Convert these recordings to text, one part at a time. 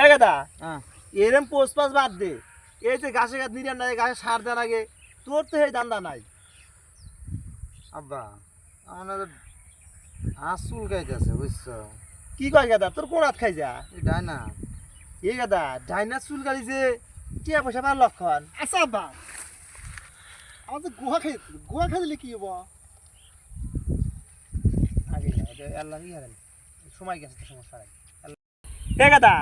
এই গাদা এরম পোস্ট পাস বাদ দে, এই যে ঘাসে ঘাস নিরান নাই, ঘাসে সার দেন আগে, তোর তো এই দান্দা নাই। আব্বা আমাদের হাঁস চুল খাইতেছে বুঝছো। কি কয় গাদা, তোর কোন হাত খাই যা? এটাই না এই গাদা ডাইনা চুল গাড়ি যে টিয়া পয়সা পার লক্ষণ। আচ্ছা আব্বা, আমার তো গোয়া খাই দিলে কি হবো? আগে আল্লাহ সময় গেছে তো, সমস্যা নাই। এই গাদা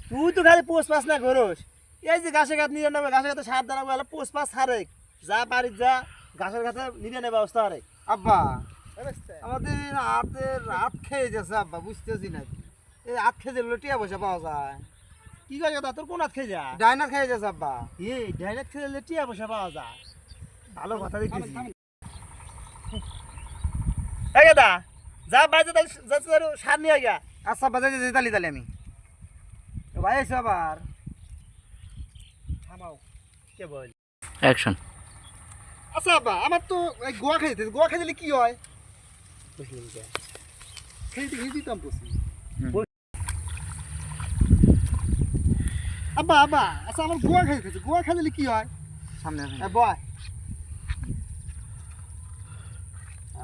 তুই তো খালি পোস্ট পাস না করস, এই যে ঘাসে ঘাট নিরান নেবে, ঘাসে ঘাটে সার দাঁড়াবো, এলা পোস্ট পাস হারে যা বাড়ির যা ঘাসের ঘাটে নিরানের ব্যবস্থা হারে। আব্বা আমাদের হাতের হাত খেয়ে যাচ্ছে আব্বা, বুঝতেছি না এই হাত খেয়ে দিলে টিয়া পয়সা পাওয়া যায়। কি কয় গাদা, তোর কোন হাত খাই যা? ডাইনার খেয়ে যাচ্ছে আব্বা। এই ডাইরেক্ট খেলে টিয়া পয়সা পাওয়া যায়, ভালো কথা দেখেছি। এই গাদা যা বাইরে যাচ্ছে সার নিয়ে গিয়া। আচ্ছা বাজাই যে তালি তালি আমি ভাই এসে আবার থামাও, কে বল? অ্যাকশন। আচ্ছা আব্বা, আমার তো গোয়া খাই দিলে কি হয়? বুঝলেন কে? খেয়ে দিতাম পড়ছি। বল। আব্বা আব্বা, আচ্ছা আমার গোয়া খাই দিলে কি হয়? সামনে আসেন। বয়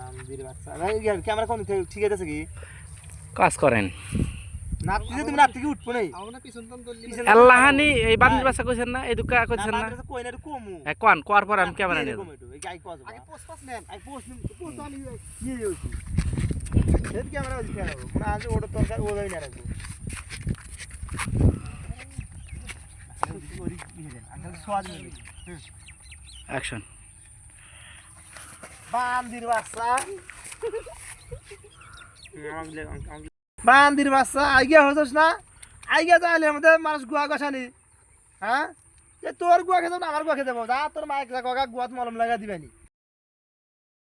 আমদির বাচ্চা ভাই, ক্যামেরা কোন ঠিক আছে কি? কাজ করেন নাচ দিতে তুমি নাচ থেকে উঠবো নাই। আমরা পিছন টান ধরলি আল্লাহানি এই বান্দির বাসা কইছেন না, এই দুকা কইছেন না। কই না একটু কমু। কোন কোয়ার পর আমি ক্যামেরা নিয়ে কমু একটু, এই আই কজ আগে পোস্ট পাস নেন। আই পোস্ট আমি কি হইছি এর ক্যামেরা দিতে হবে না, আজ ওটা দরকার ও যাই না রাখবো। ওরি কি দেন আঙ্কেল সোয়াদ নেই। অ্যাকশন। বান্দির বাচ্চা, বান্দির বাচ্চা আইগিয়া হইছস না, আইগিয়া যাইলে আমাদের মানুষ গুয়া গছানি। হ্যাঁ তোর গুয়া খেতে আমার গুয়া খেতে যা, তোর মাইক গুয়াত মলম লাগা দিবানি।